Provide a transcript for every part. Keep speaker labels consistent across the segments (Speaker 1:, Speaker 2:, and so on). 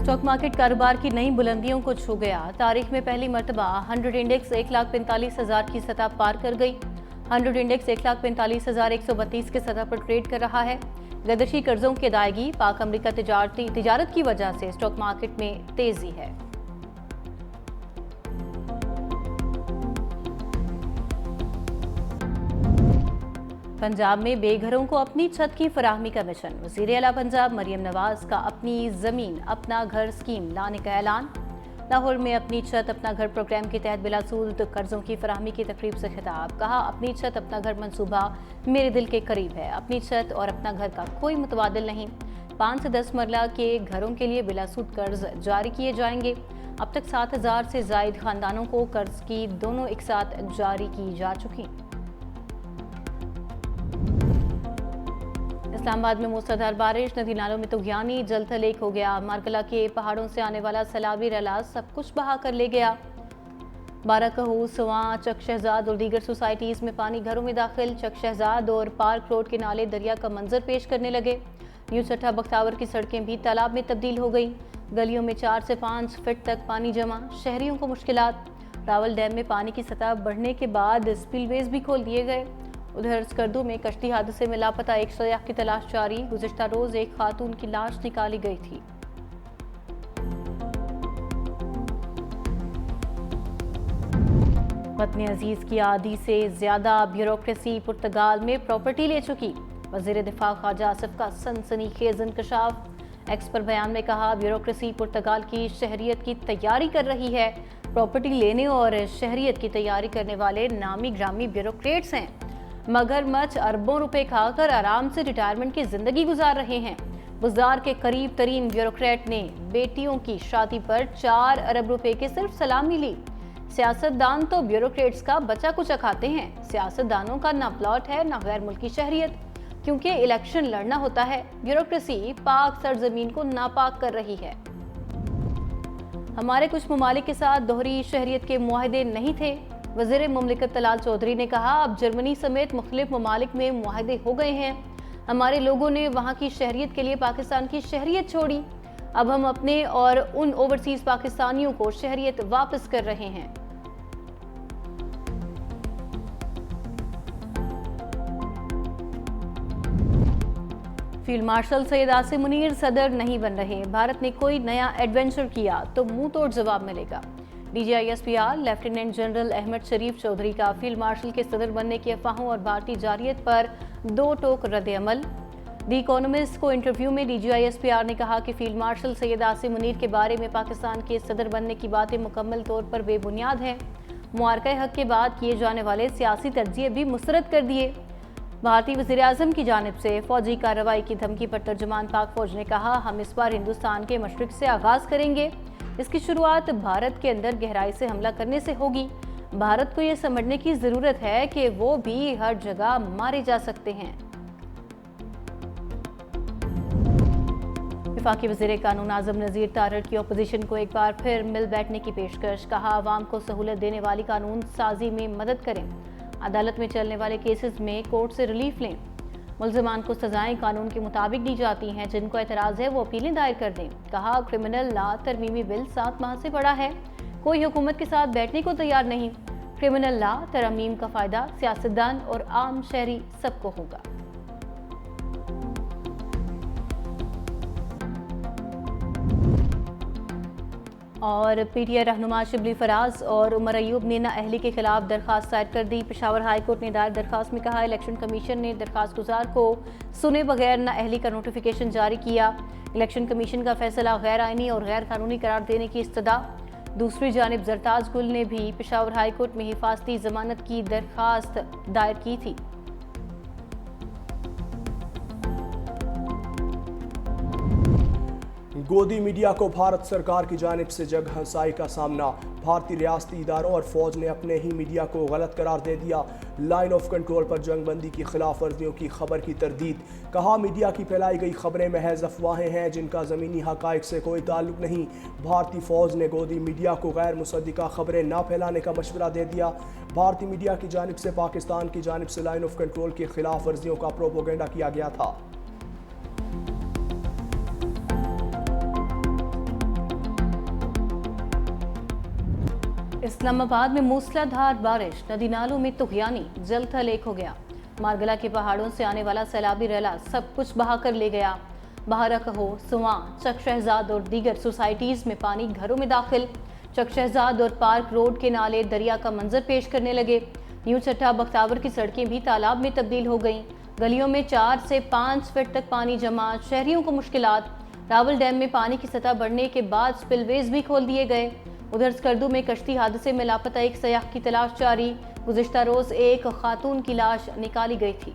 Speaker 1: Stock market कारोबार की नई बुलंदियों को छू गया। तारीख में पहली मर्तबा 100 इंडेक्स 1,45,000 की सतह पार कर गई। 100 इंडेक्स 1,45,132 के सतह पर ट्रेड कर रहा है। विदेशी कर्जों की अदायगी, पाक अमेरिका तिजारत की वजह से स्टॉक मार्केट में तेजी है। पंजाब में बेघरों को अपनी छत की फराहमी का मिशन। वज़ीर आला पंजाब मरियम नवाज का अपनी जमीन अपना घर स्कीम लाने का ऐलान। लाहौर में अपनी छत अपना घर प्रोग्राम के तहत बिलासूद कर्जों की फराहमी की तकरीब से खिताब। कहा, अपनी छत अपना घर मंसूबा मेरे दिल के करीब है। अपनी छत और अपना घर का कोई मुतबादिल नहीं। 5 से 10 मरला के घरों के लिए बिलासूद कर्ज जारी किए जाएंगे। अब तक 7,000 से जायद खानदानों को कर्ज की दोनों एक साथ जारी की जा चुकी। इस्लामाबाद में मूसलाधार बारिश, नदी नालों में तुगयानी, जल थल एक हो गया। मारकला के पहाड़ों से आने वाला सैलाबी रैला सब कुछ बहा कर ले गया। बाराकहू, सवां, चक शहजाद और दीगर सोसाइटीज में पानी घरों में दाखिल। चक शहजाद और पार्क रोड के नाले दरिया का मंजर पेश करने लगे। यूं सट्टा बख्तावर की सड़कें भी तालाब में तब्दील हो गई। गलियों में 4 से 5 फीट तक पानी जमा, शहरियों को मुश्किलात। रावल डैम में पानी की सतह बढ़ने के बाद स्पिलवेज भी खोल दिए गए। उधर स्कर्दू में कश्ती हादसे में लापता एक सयाह की तलाश जारी। गुज़िश्ता रोज एक खातून की लाश निकाली गई थी। वतन अजीज की आधी से ज्यादा ब्यूरोक्रेसी पुर्तगाल में प्रॉपर्टी ले चुकी। वज़ीर दिफा ख्वाजा आसिफ का सनसनीखेज इंकशाफ। एक्स पर बयान में कहा, ब्यूरोक्रेसी पुर्तगाल की शहरियत की तैयारी कर रही है। प्रॉपर्टी लेने और शहरियत की तैयारी करने वाले नामी ग्रामी ब्यूरोक्रेट्स हैं। मगरमच्छ अरबों रुपए खाकर आराम से रिटायरमेंट की जिंदगी गुजार रहे हैं। बाजार के करीब तरीन ब्यूरोक्रेट ने बेटियों की शादी पर 4 अरब रुपए की सिर्फ सलामी ली। सियासतदान तो ब्यूरोक्रेट्स का बचा कुचा खाते हैं। सियासतदानों का ना प्लॉट है ना गैर मुल्की शहरियत, क्योंकि इलेक्शन लड़ना होता है। ब्यूरोक्रेसी पाक सरजमीन को नापाक कर रही है। हमारे कुछ ममालिक के साथ दोहरी शहरियत के मुआहदे नहीं थे। वज़ीर मुमलिकत तलाल चौधरी ने कहा, अब जर्मनी समेत मुख्तलिफ ममालिक में मुआहदे हो गए हैं। हमारे लोगों ने वहाँ की शहरियत के लिए पाकिस्तान की शहरियत छोड़ी। अब हम अपने और उन ओवरसीज पाकिस्तानियों को शहरियत वापस कर रहे हैं। फील्ड मार्शल सैयद आसिम मुनीर सदर नहीं बन रहे। भारत ने कोई नया एडवेंचर किया तो मुंह तोड़ जवाब मिलेगा। DGISPR लेफ्टिनेंट जनरल अहमद शरीफ चौधरी का फील्ड मार्शल के सदर बनने की अफवाहों और भारतीय जारियत पर 2 टोक रद्द-ए-अमल। दी इकोनॉमिस्ट को इंटरव्यू में DGISPR ने कहा कि फील्ड मार्शल सैयद आसिम मुनीर के बारे में पाकिस्तान के सदर बनने की बातें मुकम्मल तौर पर बेबुनियाद हैं। मुआरका हक के बाद किए जाने वाले सियासी तज्जिए भी मुस्तरद कर दिए। भारतीय वज़ीर आज़म की जानिब से फौजी कार्रवाई की धमकी पर तर्जुमान पाक फौज ने कहा, हम इस बार हिंदुस्तान के मशरिक से आगाज करेंगे। इसकी शुरुआत भारत के अंदर गहराई से हमला करने से होगी। भारत को यह समझने की जरूरत है कि वो भी हर जगह मारे जा सकते हैं। वफाकी वज़ीर कानून आज़म नज़ीर तारड़ की अपोजिशन को एक बार फिर मिल बैठने की पेशकश। कहा, आवाम को सहूलत देने वाली कानून साजी में मदद करें। अदालत में चलने वाले केसेस में कोर्ट से रिलीफ लें। मुल्ज़िमान को सजाएं कानून के मुताबिक दी जाती हैं। जिनको एतराज़ है वो अपीलें दायर कर दें। कहा, क्रिमिनल लॉ तरमीमी बिल 7 माह से पड़ा है, कोई हुकूमत के साथ बैठने को तैयार नहीं। क्रिमिनल लॉ तरमीम का फ़ायदा सियासतदान और आम शहरी सबको होगा। और PTI रहनुमा शिबली फराज और उमर अयूब ने नाअहली के खिलाफ दरखास्त दायर कर दी। पेशावर हाई कोर्ट ने दायर दरखास्त में कहा, इलेक्शन कमीशन ने दरखास्त गुजार को सुने बगैर नाअहली का नोटिफिकेशन जारी किया। इलेक्शन कमीशन का फैसला गैर आइनी और गैर कानूनी करार देने की इस्तदा। दूसरी जानिब जरताज गुल ने भी पेशावर हाई कोर्ट में हिफाजती जमानत की दरखास्त दायर की थी।
Speaker 2: गोदी मीडिया को भारत सरकार की जानिब से जग हंसाई का सामना। भारतीय रियासती इदारों और फौज ने अपने ही मीडिया को गलत करार दे दिया। लाइन ऑफ कंट्रोल पर जंगबंदी की खिलाफ वर्जियों की खबर की तरदीद। कहा, मीडिया की फैलाई गई खबरें महज अफवाहें हैं जिनका ज़मीनी हक़ाइक़ से कोई ताल्लुक नहीं। भारतीय फौज ने गोदी मीडिया को गैर मुसद्दिका खबरें ना फैलाने का मशवरा दे दिया। भारतीय मीडिया की जानिब से पाकिस्तान की जानिब से लाइन ऑफ कंट्रोल की खिलाफ वर्जियों का प्रोपोगेंडा किया गया था।
Speaker 1: इस्लामाबाद में मूसलाधार बारिश, नदी नालों में तुगयानी, जल थल एक हो गया। मारगला के पहाड़ों से आने वाला सैलाबी रैला सब कुछ बहा कर ले गया। बहारा कहो, सुवां, चक शहजाद और दीगर सोसाइटीज में पानी घरों में दाखिल। चक शहजाद और पार्क रोड के नाले दरिया का मंजर पेश करने लगे। न्यू चट्टा बख्तावर की सड़कें भी तालाब में तब्दील हो गईं। गलियों में 4 से 5 फीट तक पानी जमा, शहरियों को मुश्किलात। रावल डैम में पानी की सतह बढ़ने के बाद स्पिलवेज भी खोल दिए गए। उधर स्कर्दू में कश्ती हादसे में लापता एक सयाह की तलाश जारी। गुज़िश्ता रोज एक खातून की लाश निकाली गई थी।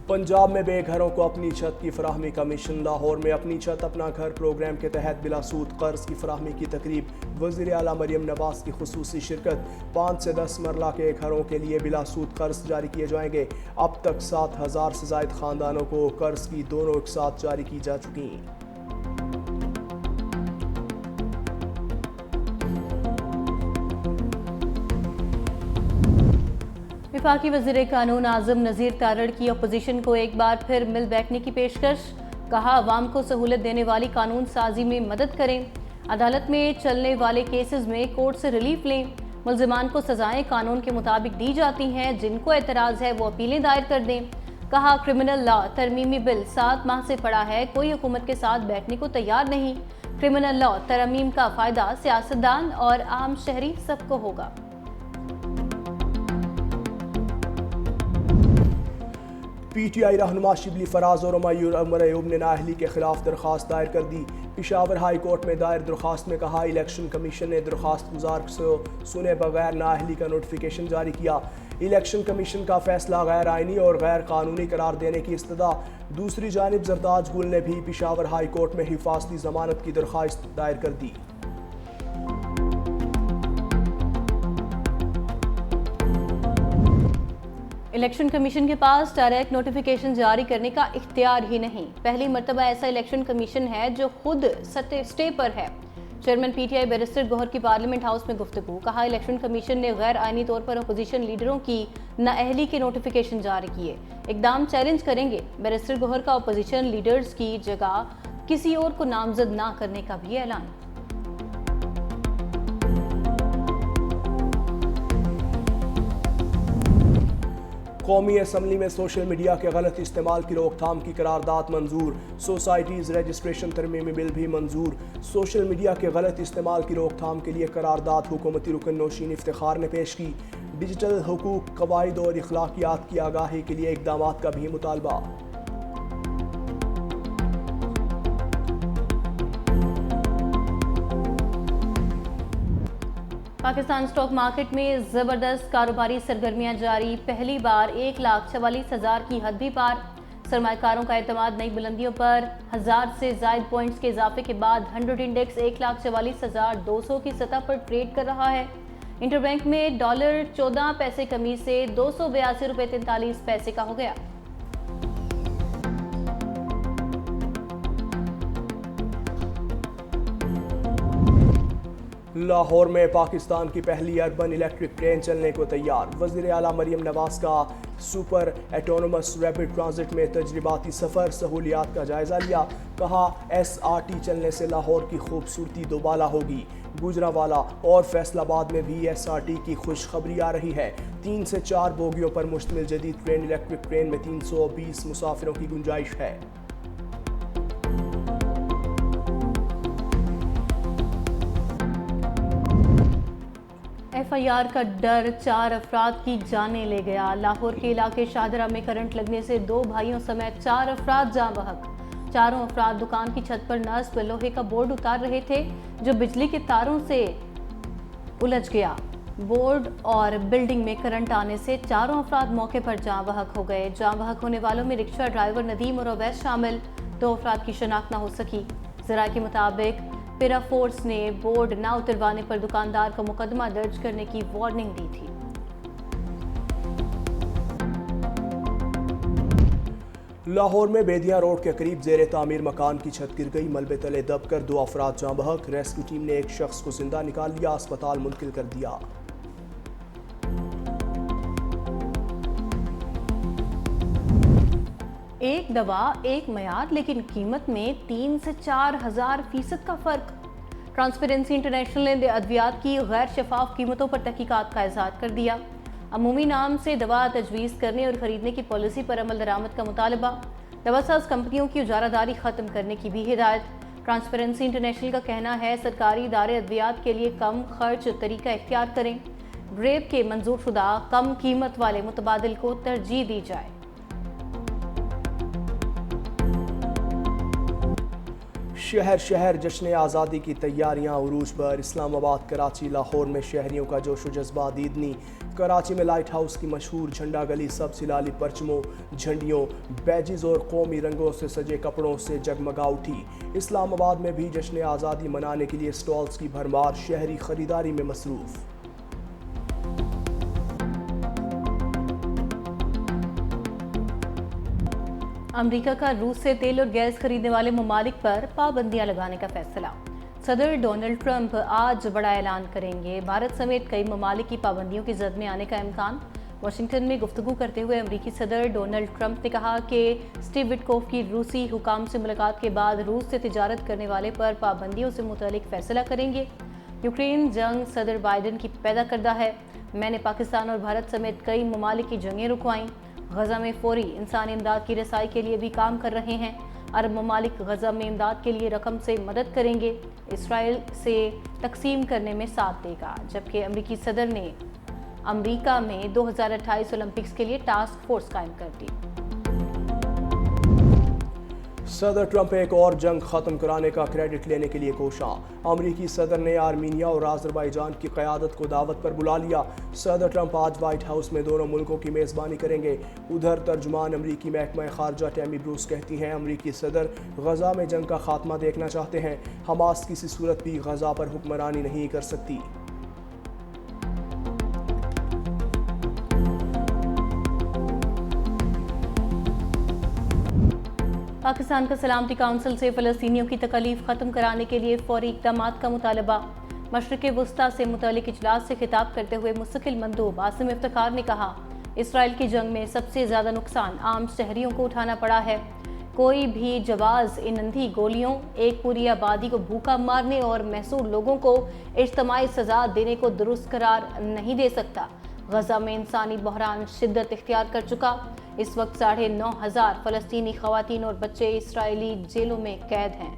Speaker 2: पंजाब में बेघरों को अपनी छत की फराहमी का मिशन। लाहौर में अपनी छत अपना घर प्रोग्राम के तहत बिलासूद कर्ज की फराहमी की तकरीब। वज़ीर आला मरियम नवाज की खुसूसी शिरकत। 5 से 10 मरला के घरों के लिए बिलासूद कर्ज जारी किए जाएंगे। अब तक 7,000 से ज़ायद ख़ानदानों को कर्ज की दोनों एक साथ जारी की जा चुकी हैं।
Speaker 1: वफाकी वज़ीर कानून आज़म नज़ीर तारड़ की अपोजिशन को एक बार फिर मिल बैठने की पेशकश। कहा, अवाम को सहूलत देने वाली कानून साजी में मदद करें। अदालत में चलने वाले केसेस में कोर्ट से रिलीफ लें। मुल्ज़िमान को सजाएं कानून के मुताबिक दी जाती हैं। जिनको एतराज़ है वो अपीलें दायर कर दें। कहा, क्रिमिनल लॉ तरमीमी बिल 7 माह से पड़ा है, कोई हुकूमत के साथ बैठने को तैयार नहीं। क्रिमिनल लॉ तरमीम का फ़ायदा सियासतदान और आम शहरी सबको होगा।
Speaker 2: PTI रहनुमा शिबली फराज और उमर अयूब ने नाअहली के खिलाफ दरख्वास्त दायर कर दी। पेशावर हाई कोर्ट में दायर दरख्वास्त में कहा, इलेक्शन कमीशन ने दरख्वास्त गुजार से सुने बगैर नाअहली का नोटिफिकेशन जारी किया। इलेक्शन कमीशन का फैसला गैर आइनी और गैर कानूनी करार देने की इस्तदा। दूसरी जानिब जरदाज गुल ने भी पेशावर हाई कोर्ट में हिफाजती जमानत की दरख्वास्त दायर कर दी।
Speaker 1: इलेक्शन कमीशन के पास डायरेक्ट नोटिफिकेशन जारी करने का इख्तियार ही नहीं। पहली मर्तबा ऐसा इलेक्शन कमीशन है जो खुद स्टे पर है। चेयरमैन PTI बैरिस्टर गौहर की पार्लियामेंट हाउस में गुफ्तगू। कहा, इलेक्शन कमीशन ने गैर आइनी तौर पर अपोजिशन लीडरों की नाअहली के नोटिफिकेशन जारी किए। इकदाम चैलेंज करेंगे। बैरिस्टर गौहर का अपोजिशन लीडर्स की जगह किसी और को नामजद ना करने का भी ऐलान।
Speaker 2: कौमी असम्बली में सोशल मीडिया के गलत इस्तेमाल की रोकथाम की करारदाद मंजूर। सोसाइटीज़ रजिस्ट्रेशन तरमीमी बिल भी मंजूर। सोशल मीडिया के गलत इस्तेमाल की रोकथाम के लिए करारदाद हुकूमती रुकन नौशीन इफ्तिखार ने पेश की। डिजिटल हुकूक, कवायद और इखलाकियात की आगाही के लिए इक़दामात का भी मुतालबा।
Speaker 1: पाकिस्तान स्टॉक मार्केट में ज़बरदस्त कारोबारी सरगर्मियां जारी। पहली बार 1,44,000 की हद भी पार। सरमायाकारों का एतमाद नई बुलंदियों पर। 1000 से ज़ायद पॉइंट्स के इजाफे के बाद 100 इंडेक्स 1,44,200 की सतह पर ट्रेड कर रहा है। इंटरबैंक में डॉलर 14 पैसे कमी से 282 रुपये 43 पैसे का हो गया।
Speaker 2: लाहौर में पाकिस्तान की पहली अर्बन इलेक्ट्रिक ट्रेन चलने को तैयार। वज़ीर आला मरियम नवाज का सुपर एटोनमस रैपिड ट्रांजिट में तजरिबाती सफ़र सहूलियात का जायज़ा लिया। कहा, SRT चलने से लाहौर की खूबसूरती दोबाला होगी। गुजरावाला और फैसलाबाद में भी SRT की खुशखबरी आ रही है। 3 से 4 बोगियों पर मुश्तमिल जदीद ट्रेन इलेक्ट्रिक ट्रेन में 320 मुसाफिरों की गुंजाइश है।
Speaker 1: FIR का डर 4 अफराद की जानें ले गया। लाहौर के इलाके शाहदरा में करंट लगने से 2 भाइयों समेत 4 अफराद जाँ बहक। चारों अफराद दुकान की छत पर नस्ब लोहे का बोर्ड उतार रहे थे जो बिजली के तारों से उलझ गया। बोर्ड और बिल्डिंग में करंट आने से चारों अफराद मौके पर जाँ बहक हो गए। जाँ बहक होने वालों में रिक्शा ड्राइवर नदीम और अवैस शामिल। 2 अफराद की शनाख्त न हो सकी। ज़रा के मुताबिक पेरा फोर्स ने बोर्ड न उतरवाने पर दुकानदार को मुकदमा दर्ज करने की वार्निंग दी थी।
Speaker 2: लाहौर में बेदिया रोड के करीब जेर तामीर मकान की छत गिर गई। मलबे तले दबकर 2 अफराद जाँ बहक। रेस्क्यू टीम ने एक शख्स को जिंदा निकाल लिया, अस्पताल मुंतकिल कर दिया।
Speaker 1: ایک دوا ایک معیار لیکن قیمت میں 3 سے 4,000% کا فرق۔ ٹرانسپیرنسی انٹرنیشنل نے ادویات کی غیر شفاف قیمتوں پر تحقیقات کا اظہار کر دیا۔ عمومی نام سے دوا تجویز کرنے اور خریدنے کی پالیسی پر عمل درآمد کا مطالبہ۔ دوا ساز کمپنیوں کی اجارہ داری ختم کرنے کی بھی ہدایت۔ ٹرانسپیرنسی انٹرنیشنل کا کہنا ہے سرکاری ادارے ادویات کے لیے کم خرچ طریقہ اختیار کریں۔ ریپ کے منظور شدہ کم قیمت والے متبادل کو ترجیح دی جائے۔
Speaker 2: شہر شہر جشن آزادی کی تیاریاں عروج پر۔ اسلام آباد، کراچی، لاہور میں شہریوں کا جوش و جذبہ دیدنی۔ کراچی میں لائٹ ہاؤس کی مشہور جھنڈا گلی سب سلالی پرچموں، جھنڈیوں، بیجز اور قومی رنگوں سے سجے کپڑوں سے جگمگا اٹھی۔ اسلام آباد میں بھی جشن آزادی منانے کے لیے سٹالز کی بھرمار، شہری خریداری میں مصروف۔
Speaker 1: امریکہ کا روس سے تیل اور گیس خریدنے والے ممالک پر پابندیاں لگانے کا فیصلہ۔ صدر ڈونلڈ ٹرمپ آج بڑا اعلان کریں گے۔ بھارت سمیت کئی ممالک کی پابندیوں کی زد میں آنے کا امکان۔ واشنگٹن میں گفتگو کرتے ہوئے امریکی صدر ڈونلڈ ٹرمپ نے کہا کہ اسٹیو وٹکوف کی روسی حکام سے ملاقات کے بعد روس سے تجارت کرنے والے پر پابندیوں سے متعلق فیصلہ کریں گے۔ یوکرین جنگ صدر بائیڈن کی پیدا کردہ ہے۔ میں نے پاکستان اور بھارت سمیت کئی ممالک کی جنگیں رکوائیں۔ غزہ میں فوری انسانی امداد کی رسائی کے لیے بھی کام کر رہے ہیں۔ عرب ممالک غزہ میں امداد کے لیے رقم سے مدد کریں گے، اسرائیل سے تقسیم کرنے میں ساتھ دے گا، جبکہ امریکی صدر نے امریکہ میں 2028 اولمپکس کے لیے ٹاسک فورس قائم کر دی۔
Speaker 2: صدر ٹرمپ ایک اور جنگ ختم کرانے کا کریڈٹ لینے کے لیے کوشاں۔ امریکی صدر نے آرمینیا اور آذربائیجان کی قیادت کو دعوت پر بلا لیا۔ صدر ٹرمپ آج وائٹ ہاؤس میں دونوں ملکوں کی میزبانی کریں گے۔ ادھر ترجمان امریکی محکمہ خارجہ ٹیمی بروس کہتی ہیں امریکی صدر غزہ میں جنگ کا خاتمہ دیکھنا چاہتے ہیں۔ حماس کسی صورت بھی غزہ پر حکمرانی نہیں کر سکتی۔
Speaker 1: پاکستان کا سلامتی کونسل سے فلسطینیوں کی تکالیف ختم کرانے کے لیے فوری اقدامات کا مطالبہ۔ مشرق وسطیٰ سے متعلق اجلاس سے خطاب کرتے ہوئے مستقل مندوب عاصم افتخار نے کہا اسرائیل کی جنگ میں سب سے زیادہ نقصان عام شہریوں کو اٹھانا پڑا ہے۔ کوئی بھی جواز ان اندھی گولیوں، ایک پوری آبادی کو بھوکا مارنے اور محصور لوگوں کو اجتماعی سزا دینے کو درست قرار نہیں دے سکتا۔ غزہ میں انسانی بحران شدت اختیار کر چکا۔ اس وقت 9,500 فلسطینی خواتین اور بچے اسرائیلی جیلوں میں قید ہیں۔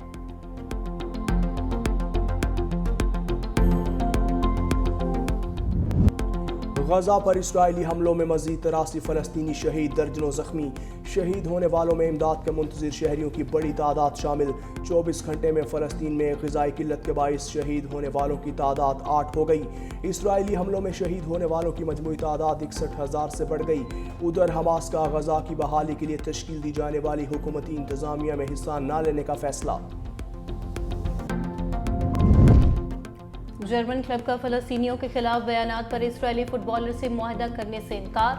Speaker 2: غزہ پر اسرائیلی حملوں میں مزید 83 فلسطینی شہید، درجنوں زخمی۔ شہید ہونے والوں میں امداد کے منتظر شہریوں کی بڑی تعداد شامل۔ 24 گھنٹے میں فلسطین میں غذائی قلت کے باعث شہید ہونے والوں کی تعداد 8 ہو گئی۔ اسرائیلی حملوں میں شہید ہونے والوں کی مجموعی تعداد 61,000 سے بڑھ گئی۔ ادھر حماس کا غزہ کی بحالی کے لیے تشکیل دی جانے والی حکومتی انتظامیہ میں حصہ نہ لینے کا فیصلہ۔
Speaker 1: جرمن کلب کا فلسطینیوں کے خلاف بیانات پر اسرائیلی فٹ بالر سے معاہدہ کرنے سے انکار۔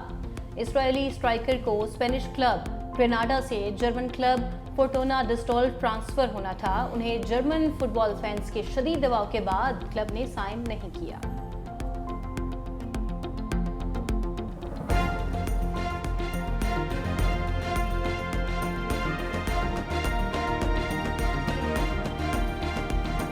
Speaker 1: اسرائیلی اسٹرائیکر کو اسپینش کلب گریناڈا سے جرمن کلب فورٹونا ڈسٹولف ٹرانسفر ہونا تھا۔ انہیں جرمن فٹ بال فینس کے شدید دباؤ کے بعد کلب نے سائن نہیں کیا۔